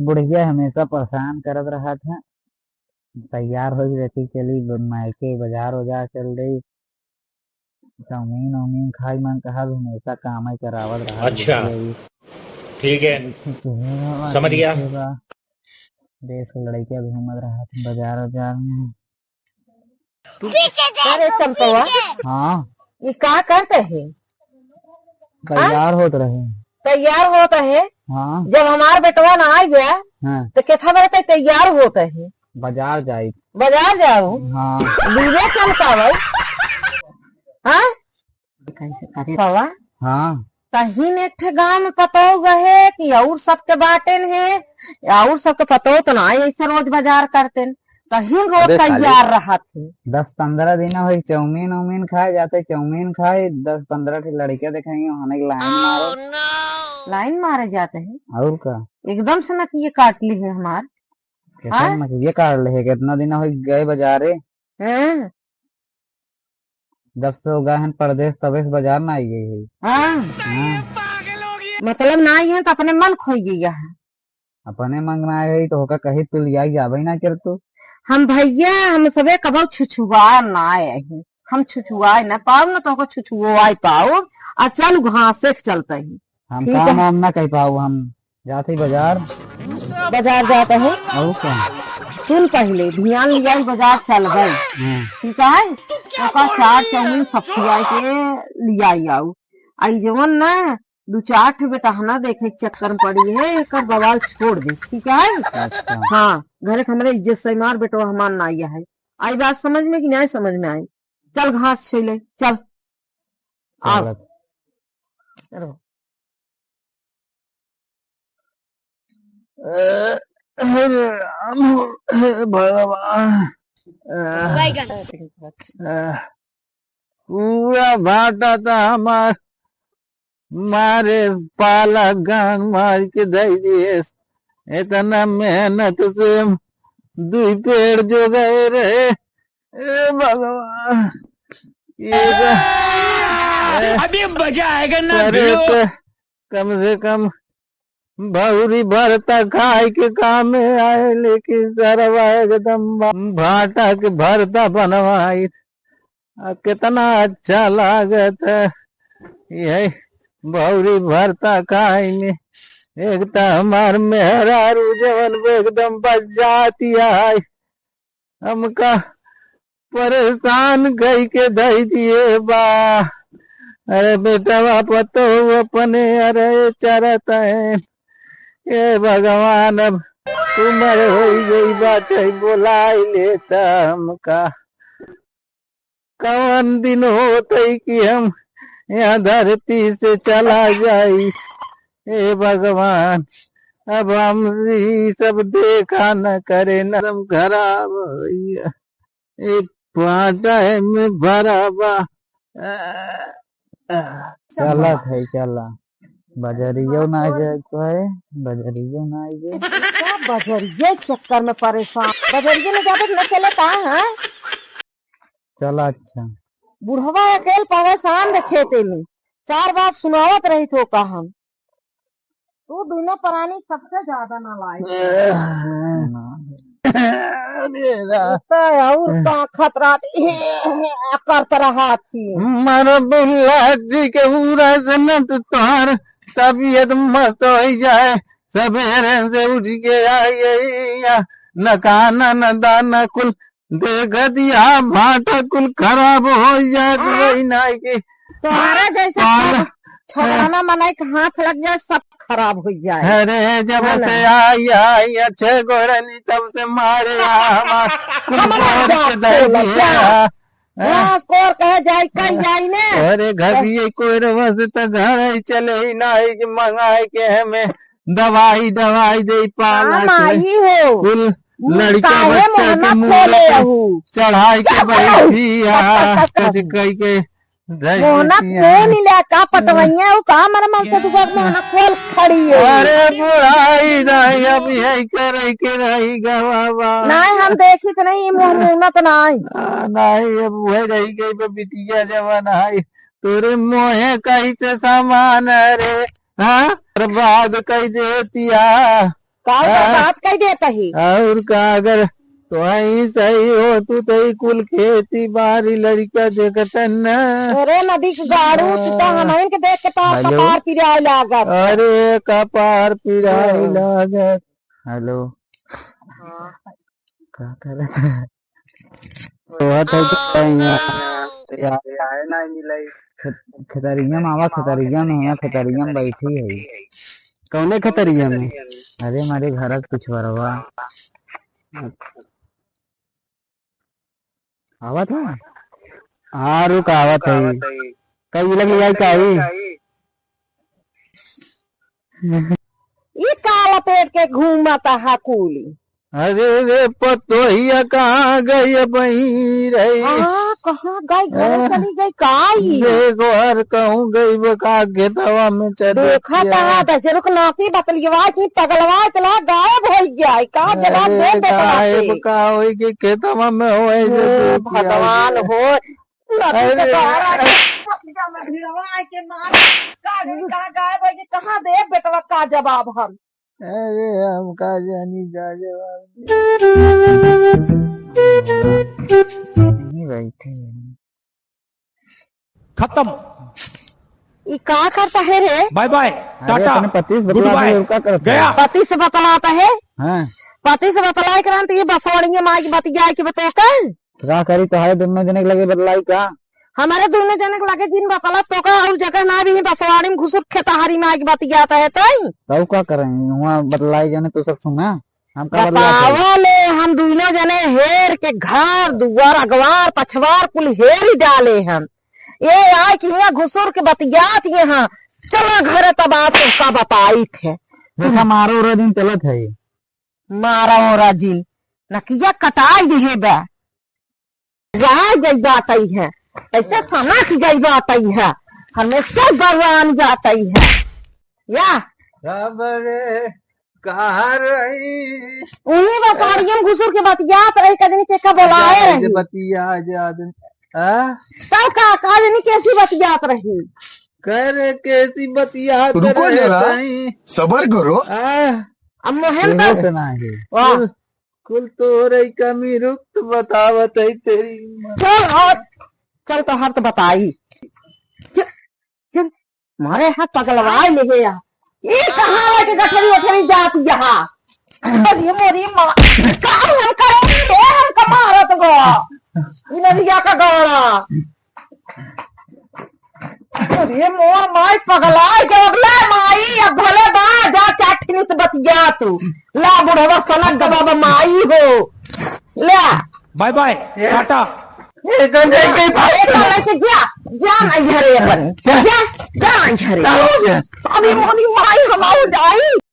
बुढ़िया हमेशा परेशान करत रहा था। तैयार हो रहती चली मायके बाजार वजार चल रही। चाउमीन वाउमीन खाई मन कहा हमेशा काम ही करावत रहा। अच्छा, बुढ़िया ठीक है, समझ गया। देश के लड़कियां भी घूमत रहा था बाजार वजार में। अरे चंपवा, हाँ, ये क्या करते हैं? तैयार होत रहे। तैयार होता है? हाँ जब हमार बेटवा ना आ गया हाँ, तो कैसा बरते तैयार होता है? बाजार जाई। बाजार जाओ? हाँ दूल्हे चमकावे? हाँ पवा, हाँ, कहीं ने एक गांव में पतो गए कि और सबके बाटेन है, और सबके पतो तो ना ऐसे रोज बाजार करते, कहीं रोज तैयार रहा थे। 10-15 दिन हुई चाउमीन उमीन खाए जाते। चाउमीन खाए 10-15 लड़के दिखाई वहां की लाइन मारो। लाइन मारे जाते हैं और का एकदम से न कि ये काट ली है हमार। ये काट ले कितना दिन हुई गए बाजारे। हाँ? जब से गए हैं परदेश तबे से बाजार ना आई गई है। हाँ? मतलब ना आई है तो अपने मन खोई गया है। अपने मंगना है तो होगा कहीं तू लिया जाबे ना कर तू। हम भैया हम सबे कब छुछुआ ना आए, हम छुछुआ ना पाओ न तो छुछुआ पाओ। चल घास से चलते ही हम काम वाम ना कह पाओ। हम जाते बाजार बाजार जाते हैं। और क्या सुन पहले ध्यान लिया बाजार चल गए, ठीक है? तो चार चाउमीन सब्जिया के लिया आओ। आई जवन ना 2-4 ठे बेटा ना देखे चक्कर में पड़ी है, एक बवाल छोड़ दे, ठीक है? अच्छा। हाँ, घरे हमारे इज्जत से मार बेटो हमार ना आया है। आई बात समझ में कि नहीं समझ में आई? चल घास छीले चल। आओ चलो। पूरा भाटा था हमार मारे पाला गान मार के दई दिए। इतना मेहनत से 2 पेड़ जो गए रहे। भगवान अभी मजा आएगा ना। कम से कम भौरी भरता खाए के काम में आए, लेकिन सरवा एकदम भाटा के भरता बनवाई। कितना अच्छा लागत है यही भौरी भरता खाए में। एक तो हमार मेहरारू जवन एकदम बच जाती है। हमका परेशान कई के दई दिए बा। अरे बेटा पतो अपने अरे चरता है। ये भगवान अब उम्र हो गई बात है, बोला ही लेता हमका। कौन दिन होते कि हम यहाँ धरती से चला जाई। हे भगवान अब हम सब देखा न करे न खराब हो। एक पाटा है में भरा बा। चला थे चला बजरियो ना जाए तो है। बजरियो ना आइए बजरिये चक्कर में परेशान। बजरिये में जाते न चले कहाँ है? चला अच्छा बुढ़वा अकेले परेशान देखे में 4 बात सुनावत रही तो का हम तू दोनों प्राणी सबसे ज्यादा ना लाए। और का खतरा करत रहा थी। मारो बुल्ला जी के पूरा सनत तोहर तबीयत मस्त हो जाए। सवेरे से उठ के आई न खाना न दाना कुल देख दिया। भाटा कुल खराब हो जाए। नहीं की तुम्हारा जैसा छोड़ाना मनाई के हाथ लग जाए सब खराब हो जाए। अरे जब से आई अच्छे गोरनी तब से मारे कोर कहे जाए कहीं जाए ने। अरे घर ये कोई रवस तो घर चले ही नहीं कि मंगाए के हमें दवाई दे पाला हो कुल लड़का बच्चा के मुँह चढ़ाई के बैठी कई के मोहना खोल ले का पटवैया का मर मर से दुगो मोहना खोल खड़ी है। अरे बुढ़ाई नहीं अब यही करे के रही गवा नहीं हम देखी तो नहीं मुहम्मत नहीं नहीं अब वह रही गई बिटिया जवान आई तोरे मोहे कहीं से सामान रे। हाँ बर्बाद कई देतिया का बात कह देता ही और का अगर तो ही सही हो तू तो ही कुल खेती बारी लड़का देखतन न। अरे नदी के गाड़ू तू तो हमें के देख के तो हेलो? कपार पिराए लागत। अरे कपार पिराई लागत। हेलो का करे खतरिया मामा खतरिया में है, खतरिया में बैठी है। कौने खतरिया में? अरे हमारे घर कुछ बरवा आवत है। हाँ रुक आवत है। कई लगी आई काई ये काला पेट के घूमता है कूली। अरे रे पतोहिया कहाँ गई बही रही? कहाँ गई? घर चली गई काई? देखो हर कहूँ गई बका घेतवा में चल देखा था दशरथ नाती बतलियवा की पगलवा चला गायब हो गया। का जवाब दे बेटा का होई कि खेतवा में होए जो भगवान हो कहाँ दे बेटवा का जवाब हम? अरे हम का जानी जा जवाब बैठे खत्म। ये का करता है रे? बाय बाय टाटा पति से गुड बाय गया। पति से बतलाता है? हाँ पति से बतलाए करान तो ये बसवाड़ी माँ की बतिया की बताता है क्या करी तो है दोनों जने के लगे बदलाई का हमारे दोनों जने के लगे जिन बतला तो का और जगह ना भी बसवाड़ी में घुसुर खेतहारी माँ की बतियाता है तो क्या करेंगे वहाँ बदलाई जाने तो सब सुना हम का बतावले हम दोनों जने हेर के घर दुआर अगवार पछवार कुल हेर ही डाले हम। ये आए कि यहाँ घुसुर के बतियात यहाँ चलो घर तब आप उसका बताई थे। देखा मारो और दिन चलत है मारा और जिन नकिया कटाई दिए बा गई बात है ऐसे खाना की गई बात है हमेशा भगवान जाता है या कहा रही उन्हीं बसाड़ियों में घुसुर के बतियात रही कजनी के का बोलाए रही बतिया सब का जनी कैसी बतियात रही करे कैसी बतियात रुको जरा सबर करो। अब मोहन का सुना है कुल तो रही कमी रुक तो बतावत है तेरी चल तो हर तो बताई चल मारे हाथ पगलवाए ले गया ये कहाँ लेके गठरी वठरी जाती यहाँ अरे मोरी माँ काम हम करेंगे हम कमारत गो नदिया का गाड़ा अरे मोर माई पगलाए के अगला माई अब भले बा जा चाठनी से बतिया तू ला बुढ़वा सनक दबा माई हो ले बाय बाय टाटा जा नहीं घरे अपन जा नहीं घरे अभी मोनी माई हम जाई